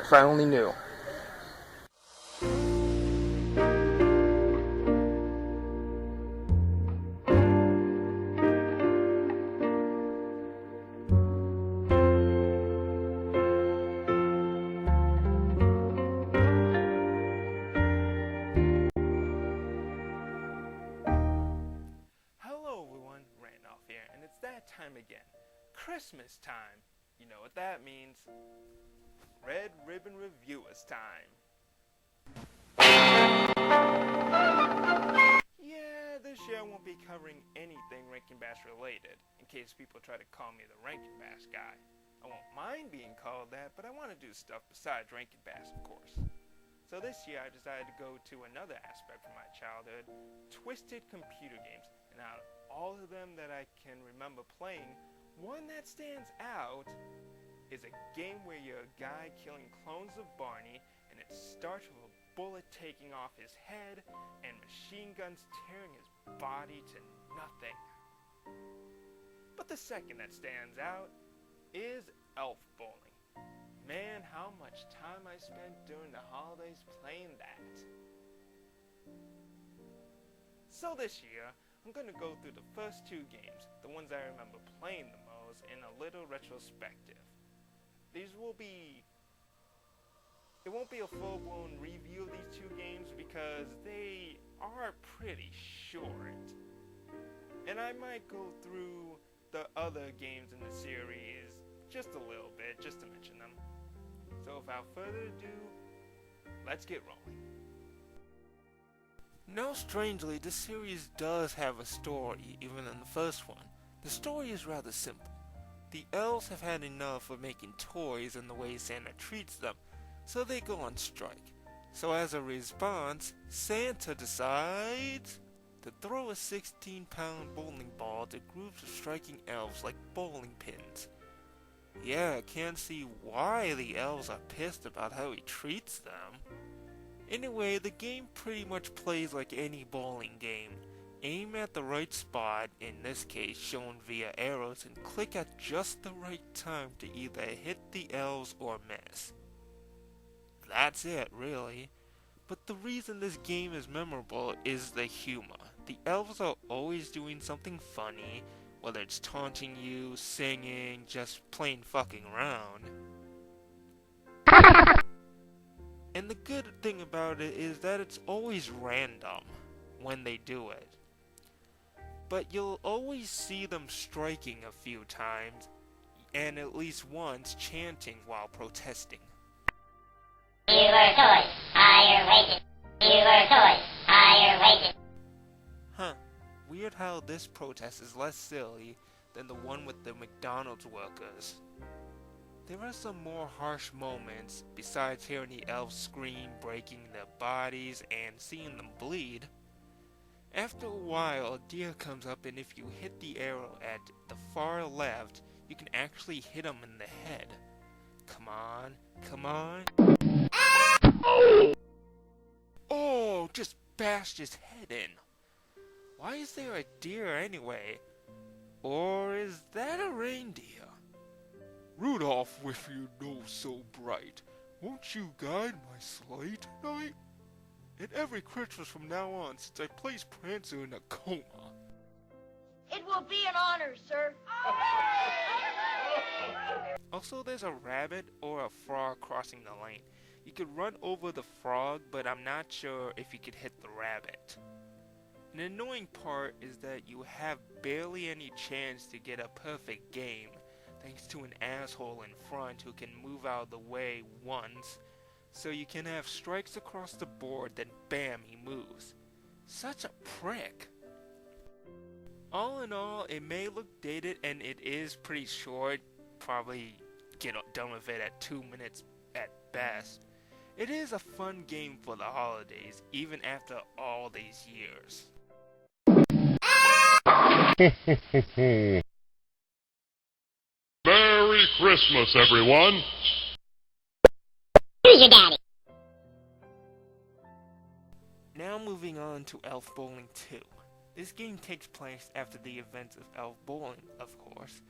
If I only knew. Hello everyone, Randolph here, and it's that time again. Christmas time. You know what that means. Red Ribbon Reviewers time. Yeah, this year I won't be covering anything Rankin Bass related, in case people try to call me the Rankin Bass guy. I won't mind being called that, but I want to do stuff besides Rankin Bass, of course. So this year I decided to go to another aspect from my childhood, twisted computer games. And out of all of them that I can remember playing, one that stands out is a game where you're a guy killing clones of Barney, and it starts with a bullet taking off his head and machine guns tearing his body to nothing. But the second that stands out is Elf Bowling. Man, how much time I spent during the holidays playing that. So this year, I'm going to go through the first two games, the ones I remember playing the most, in a little retrospective. It won't be a full-blown review of these two games because they are pretty short. And I might go through the other games in the series just a little bit, just to mention them. So without further ado, let's get rolling. Now, strangely, this series does have a story, even in the first one. The story is rather simple. The elves have had enough of making toys and the way Santa treats them, so they go on strike. So as a response, Santa decides to throw a 16-pound bowling ball to groups of striking elves like bowling pins. Yeah, I can't see why the elves are pissed about how he treats them. Anyway, the game pretty much plays like any bowling game. Aim at the right spot, in this case shown via arrows, and click at just the right time to either hit the elves or miss. That's it, really. But the reason this game is memorable is the humor. The elves are always doing something funny, whether it's taunting you, singing, just plain fucking around. And the good thing about it is that it's always random when they do it. But you'll always see them striking a few times, and at least once chanting while protesting. You were toys, higher weighted. You were toys, higher weighted. Huh. Weird how this protest is less silly than the one with the McDonald's workers. There are some more harsh moments, besides hearing the elves scream, breaking their bodies, and seeing them bleed. After a while, a deer comes up, and if you hit the arrow at the far left, you can actually hit him in the head. Come on, come on. Oh, just bashed his head in. Why is there a deer anyway? Or is that a reindeer? Rudolph, with your nose so bright, won't you guide my sleigh tonight? And every Christmas from now on, since I placed Prancer in a coma. It will be an honor, sir. Also, there's a rabbit or a frog crossing the lane. You could run over the frog, but I'm not sure if you could hit the rabbit. An annoying part is that you have barely any chance to get a perfect game, thanks to an asshole in front who can move out of the way once, so you can have strikes across the board, then bam, he moves. Such a prick. All in all, it may look dated, and it is pretty short, probably get done with it at 2 minutes at best. It is a fun game for the holidays, even after all these years. Merry Christmas, everyone! Who's your daddy? Now moving on to Elf Bowling 2. This game takes place after the events of Elf Bowling, of course.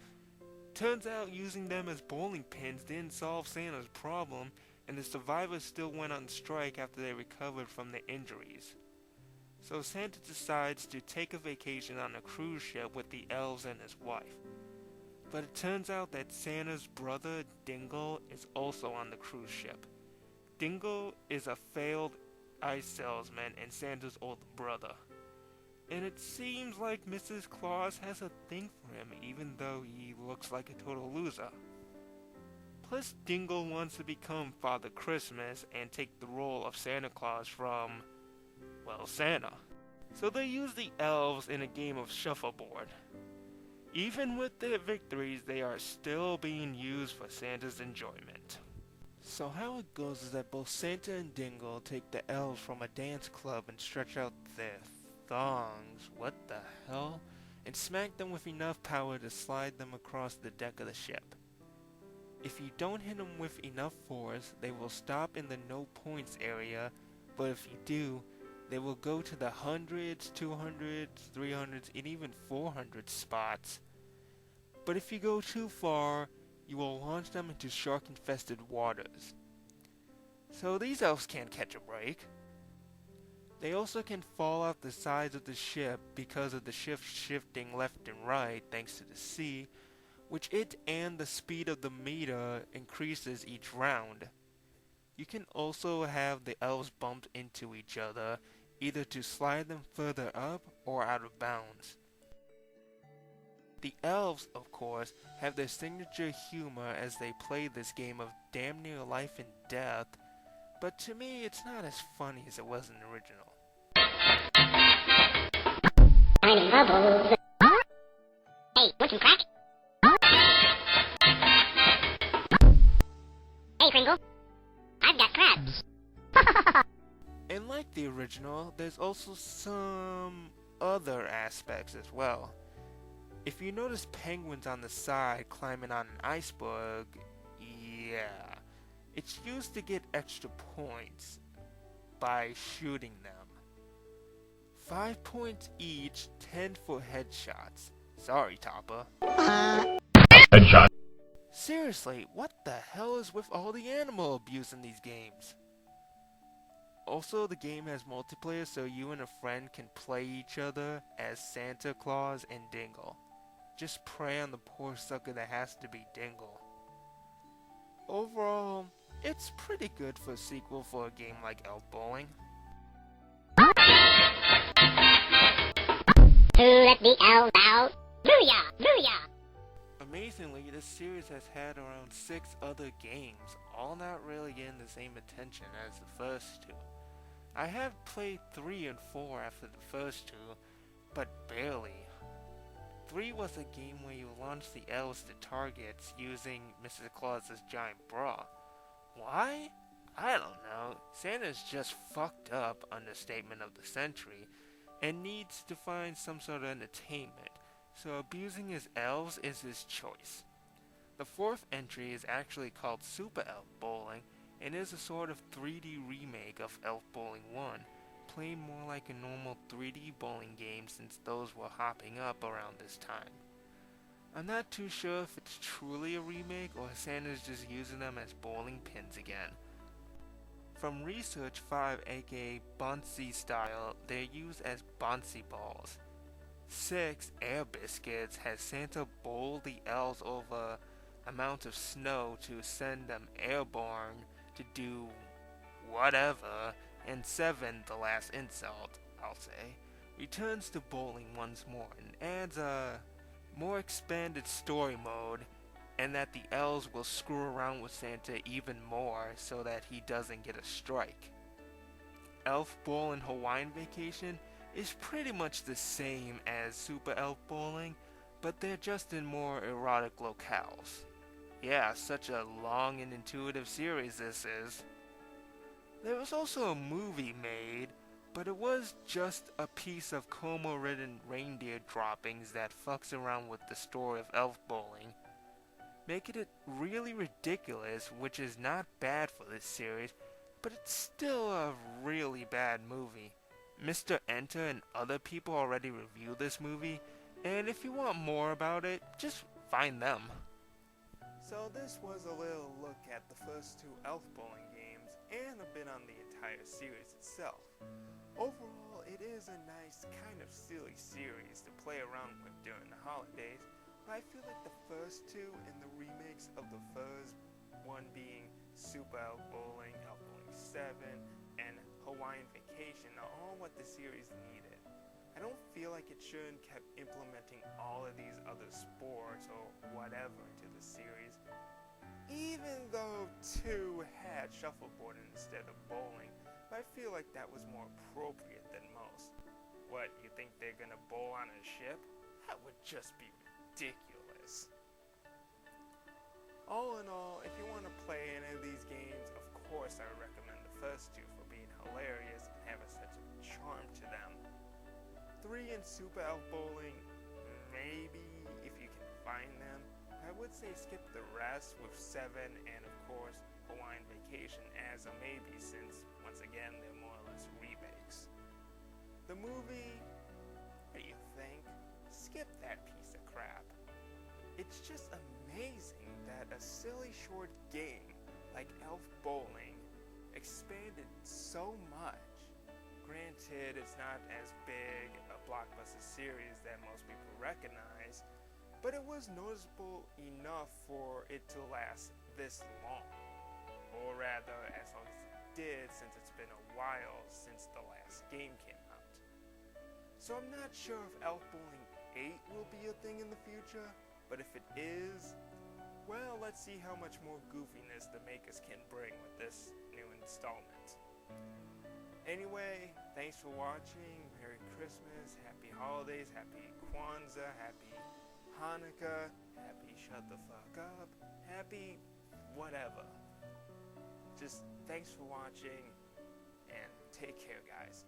Turns out using them as bowling pins didn't solve Santa's problem, and the survivors still went on strike after they recovered from their injuries. So Santa decides to take a vacation on a cruise ship with the elves and his wife. But it turns out that Santa's brother, Dingle, is also on the cruise ship. Dingle is a failed ice salesman and Santa's older brother. And it seems like Mrs. Claus has a thing for him, even though he looks like a total loser. Plus, Dingle wants to become Father Christmas and take the role of Santa Claus from, well, Santa. So they use the elves in a game of shuffleboard. Even with their victories, they are still being used for Santa's enjoyment. So how it goes is that both Santa and Dingle take the elves from a dance club and stretch out their thongs, what the hell, and smack them with enough power to slide them across the deck of the ship. If you don't hit them with enough force, they will stop in the no points area, but if you do, they will go to the hundreds, 200s, 300s, and even 400 spots. But if you go too far, you will launch them into shark-infested waters. So these elves can't catch a break. They also can fall off the sides of the ship because of the ship shifting left and right thanks to the sea, which it and the speed of the meter increases each round. You can also have the elves bump into each other, either to slide them further up or out of bounds. The elves, of course, have their signature humor as they play this game of damn near life and death, but to me it's not as funny as it was in the original. Tiny bubbles. Hey, want some crack? Hey, Kringle. I've got crabs. And like the original, there's also some other aspects as well. If you notice penguins on the side climbing on an iceberg, yeah, it's used to get extra points by shooting them. 5 points each, 10 for headshots. Sorry, Topper. Headshot. Seriously, what the hell is with all the animal abuse in these games? Also, the game has multiplayer, so you and a friend can play each other as Santa Claus and Dingle. Just pray on the poor sucker that has to be Dingle. Overall, it's pretty good for a sequel for a game like Elf Bowling. Who let the elves out? Booyah! Booyah! Amazingly, this series has had around 6 other games, all not really getting the same attention as the first two. I have played 3 and 4 after the first two, but barely. 3 was a game where you launched the elves to targets using Mrs. Claus's giant bra. Why? I don't know. Santa's just fucked up, understatement of the century, and needs to find some sort of entertainment, so abusing his elves is his choice. The 4th entry is actually called Super Elf Bowling, and is a sort of 3D remake of Elf Bowling 1, playing more like a normal 3D bowling game since those were hopping up around this time. I'm not too sure if it's truly a remake or Santa's just using them as bowling pins again. From Research 5, aka Bouncy style, they're used as bouncy balls. 6, Air Biscuits, has Santa bowl the elves over amount of snow to send them airborne to do whatever. And 7, the last insult, I'll say, returns to bowling once more and adds a more expanded story mode, and that the elves will screw around with Santa even more so that he doesn't get a strike. Elf Bowl and Hawaiian Vacation is pretty much the same as Super Elf Bowling, but they're just in more erotic locales. Yeah, such a long and intuitive series this is. There was also a movie made, but it was just a piece of coma-ridden reindeer droppings that fucks around with the story of elf bowling, making it really ridiculous, which is not bad for this series, but it's still a really bad movie. Mr. Enter and other people already reviewed this movie, and if you want more about it, just find them. So this was a little look at the first 2 elf bowling games. and a bit on the entire series itself. Overall, it is a nice, kind of silly series to play around with during the holidays, but I feel like the first two and the remakes of the first one being Super Elf Bowling, Elf Bowling 7, and Hawaiian Vacation are all what the series needed. I don't feel like it should have kept implementing all of these other sports or whatever into the series, even though 2 had shuffleboard instead of bowling, but I feel like that was more appropriate than most. What, you think they're gonna bowl on a ship? That would just be ridiculous. All in all, if you want to play any of these games, of course I would recommend the first 2 for being hilarious and have a sense of charm to them. 3 and Super Elf Bowling, maybe if you can find them. I would say skip the rest with 7 and of course Hawaiian Vacation as a maybe, since once again they're more or less remakes. The movie, what do you think? Skip that piece of crap. It's just amazing that a silly short game like Elf Bowling expanded so much. Granted, it's not as big a blockbuster series that most people recognize, but it was noticeable enough for it to last this long. Or rather, as long as it did, since it's been a while since the last game came out. So I'm not sure if Elf Bowling 8 will be a thing in the future, but if it is, well, let's see how much more goofiness the makers can bring with this new installment. Anyway, thanks for watching. Merry Christmas, Happy Holidays, Happy Kwanzaa, Happy Hanukkah, Happy Shut the Fuck Up, Happy whatever. Just thanks for watching, and take care, guys.